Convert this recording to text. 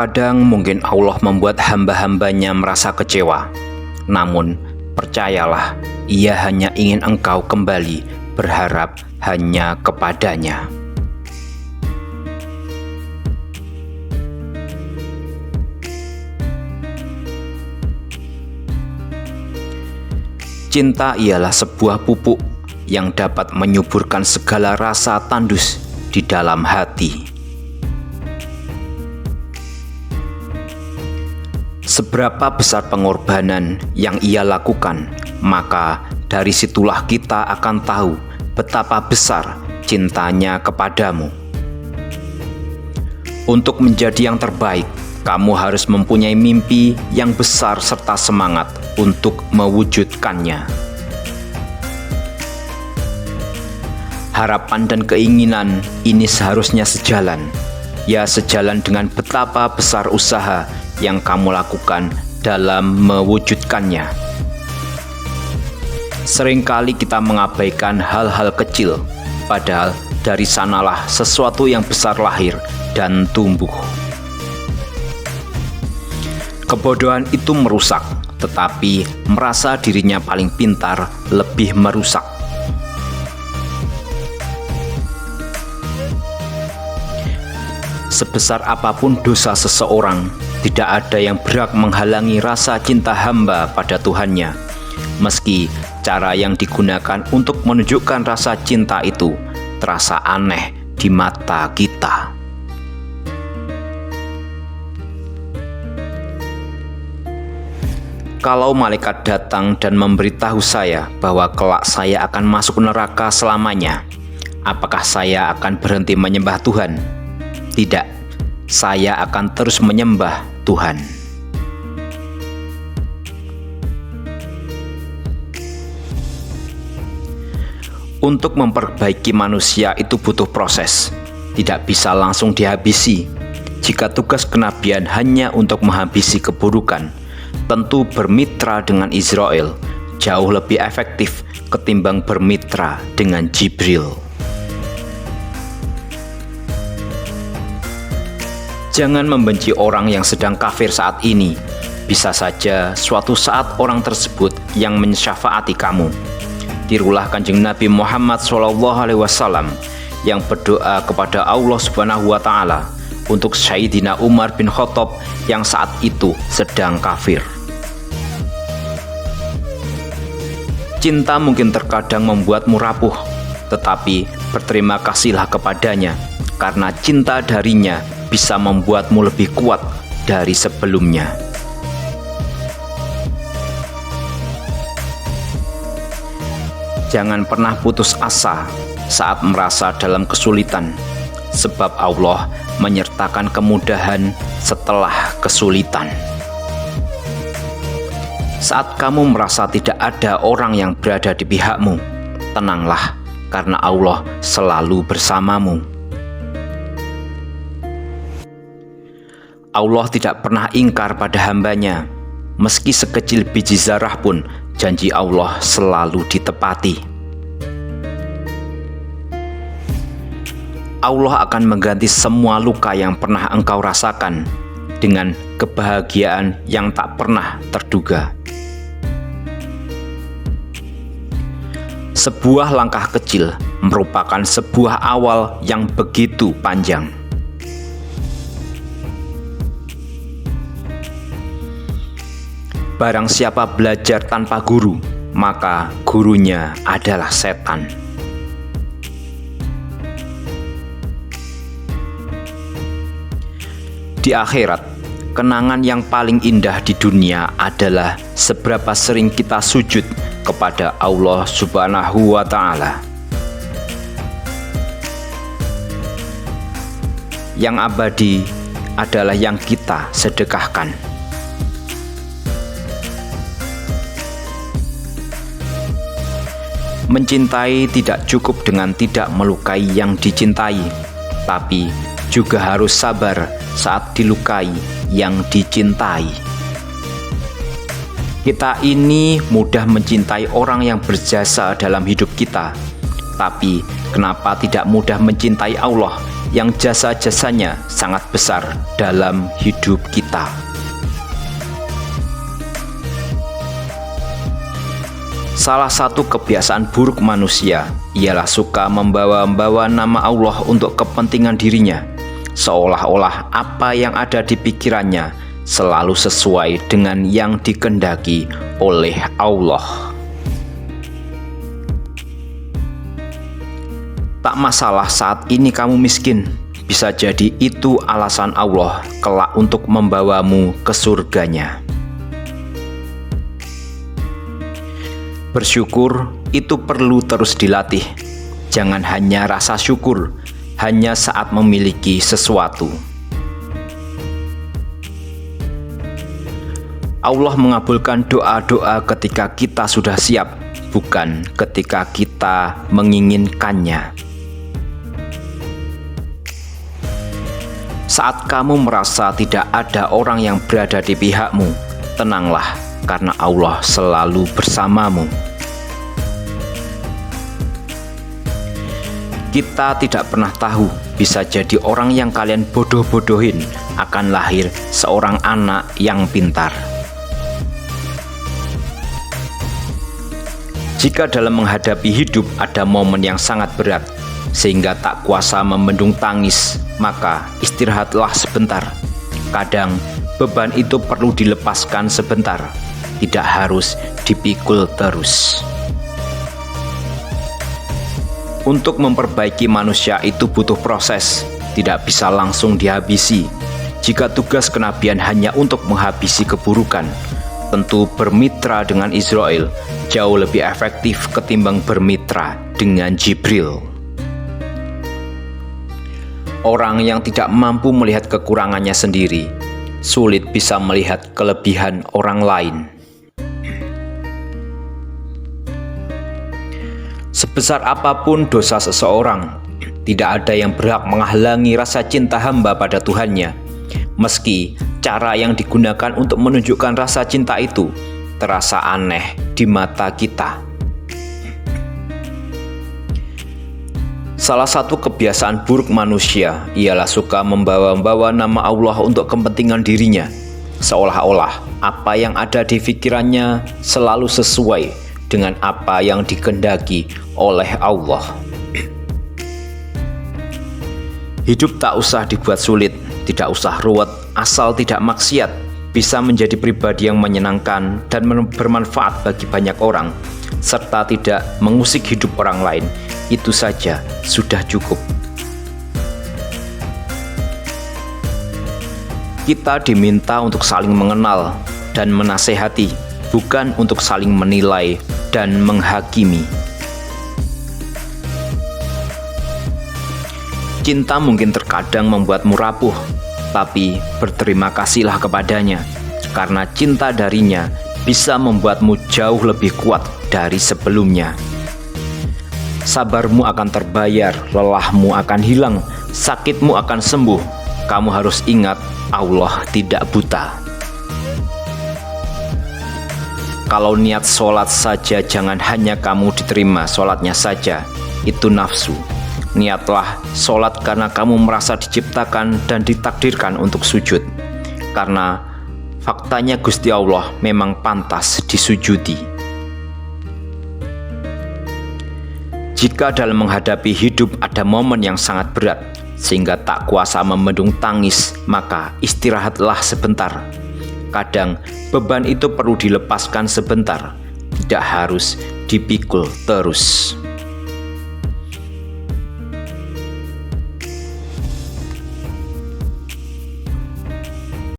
Terkadang mungkin Allah membuat hamba-hambanya merasa kecewa. Namun, percayalah, Ia hanya ingin engkau kembali berharap hanya kepadanya. Cinta ialah sebuah pupuk yang dapat menyuburkan segala rasa tandus di dalam hati. Seberapa besar pengorbanan yang Ia lakukan, maka dari situlah kita akan tahu betapa besar cintanya kepadamu. Untuk menjadi yang terbaik, kamu harus mempunyai mimpi yang besar serta semangat untuk mewujudkannya. Harapan dan keinginan ini seharusnya sejalan, sejalan dengan betapa besar usaha yang kamu lakukan dalam mewujudkannya. Seringkali kita mengabaikan hal-hal kecil, padahal dari sanalah sesuatu yang besar lahir dan tumbuh. Kebodohan itu merusak, tetapi merasa dirinya paling pintar lebih merusak. Sebesar apapun dosa seseorang, tidak ada yang berhak menghalangi rasa cinta hamba pada Tuhannya, meski cara yang digunakan untuk menunjukkan rasa cinta itu terasa aneh di mata kita. Kalau malaikat datang dan memberitahu saya bahwa kelak saya akan masuk neraka selamanya, apakah saya akan berhenti menyembah Tuhan? Tidak, saya akan terus menyembah Tuhan. Untuk memperbaiki manusia itu butuh proses, tidak bisa langsung dihabisi. Jika tugas kenabian hanya untuk menghabisi keburukan, tentu bermitra dengan Israel jauh lebih efektif ketimbang bermitra dengan Jibril. Jangan membenci orang yang sedang kafir saat ini. Bisa saja suatu saat orang tersebut yang mensyafaati kamu. Tirulah Kanjeng Nabi Muhammad SAW yang berdoa kepada Allah Subhanahu wa Ta'ala untuk Sayyidina Umar bin Khattab yang saat itu sedang kafir. Cinta mungkin terkadang membuatmu rapuh, tetapi berterima kasihlah kepadanya, karena cinta darinya bisa membuatmu lebih kuat dari sebelumnya. Jangan pernah putus asa saat merasa dalam kesulitan, sebab Allah menyertakan kemudahan setelah kesulitan. Saat kamu merasa tidak ada orang yang berada di pihakmu, tenanglah, karena Allah selalu bersamamu. Allah tidak pernah ingkar pada hambanya, meski sekecil biji zarah pun janji Allah selalu ditepati. Allah akan mengganti semua luka yang pernah engkau rasakan dengan kebahagiaan yang tak pernah terduga. Sebuah langkah kecil merupakan sebuah awal yang begitu panjang. Barang siapa belajar tanpa guru, maka gurunya adalah setan. Di akhirat, kenangan yang paling indah di dunia adalah seberapa sering kita sujud kepada Allah Subhanahu wa Ta'ala. Yang abadi adalah yang kita sedekahkan. Mencintai tidak cukup dengan tidak melukai yang dicintai, tapi juga harus sabar saat dilukai yang dicintai. Kita ini mudah mencintai orang yang berjasa dalam hidup kita, tapi kenapa tidak mudah mencintai Allah yang jasa-jasanya sangat besar dalam hidup kita. Salah satu kebiasaan buruk manusia ialah suka membawa-bawa nama Allah untuk kepentingan dirinya, seolah-olah apa yang ada di pikirannya selalu sesuai dengan yang dikehendaki oleh Allah. Tak masalah saat ini kamu miskin, bisa jadi itu alasan Allah kelak untuk membawamu ke surganya. Bersyukur itu perlu terus dilatih. Jangan hanya rasa syukur hanya saat memiliki sesuatu. Allah mengabulkan doa-doa ketika kita sudah siap, bukan ketika kita menginginkannya. Saat kamu merasa tidak ada orang yang berada di pihakmu, tenanglah, karena Allah selalu bersamamu. Kita tidak pernah tahu, bisa jadi orang yang kalian bodoh-bodohin akan lahir seorang anak yang pintar. Jika dalam menghadapi hidup ada momen yang sangat berat, sehingga tak kuasa membendung tangis, maka istirahatlah sebentar. Kadang beban itu perlu dilepaskan sebentar, tidak harus dipikul terus. Untuk memperbaiki manusia itu butuh proses, tidak bisa langsung dihabisi. Jika tugas kenabian hanya untuk menghabisi keburukan, tentu bermitra dengan Israel jauh lebih efektif ketimbang bermitra dengan Jibril. Orang yang tidak mampu melihat kekurangannya sendiri, sulit bisa melihat kelebihan orang lain. Sebesar apapun dosa seseorang, tidak ada yang berhak menghalangi rasa cinta hamba pada Tuhannya, meski cara yang digunakan untuk menunjukkan rasa cinta itu terasa aneh di mata kita. Salah satu kebiasaan buruk manusia ialah suka membawa-bawa nama Allah untuk kepentingan dirinya, seolah-olah apa yang ada di pikirannya selalu sesuai dengan apa yang dikehendaki oleh Allah. Hidup tak usah dibuat sulit, tidak usah ruwet, asal tidak maksiat, bisa menjadi pribadi yang menyenangkan dan bermanfaat bagi banyak orang, serta tidak mengusik hidup orang lain. Itu saja sudah cukup. Kita diminta untuk saling mengenal dan menasehati, bukan untuk saling menilai dan menghakimi. Cinta mungkin terkadang membuatmu rapuh, tapi berterima kasihlah kepadanya, karena cinta darinya bisa membuatmu jauh lebih kuat dari sebelumnya. Sabarmu akan terbayar, lelahmu akan hilang, sakitmu akan sembuh. Kamu harus ingat, Allah tidak buta. Kalau niat sholat saja, jangan hanya kamu diterima sholatnya saja, itu nafsu. Niatlah sholat karena kamu merasa diciptakan dan ditakdirkan untuk sujud, karena faktanya Gusti Allah memang pantas disujudi. Jika dalam menghadapi hidup ada momen yang sangat berat, sehingga tak kuasa membendung tangis, maka istirahatlah sebentar. Kadang beban itu perlu dilepaskan sebentar, tidak harus dipikul terus.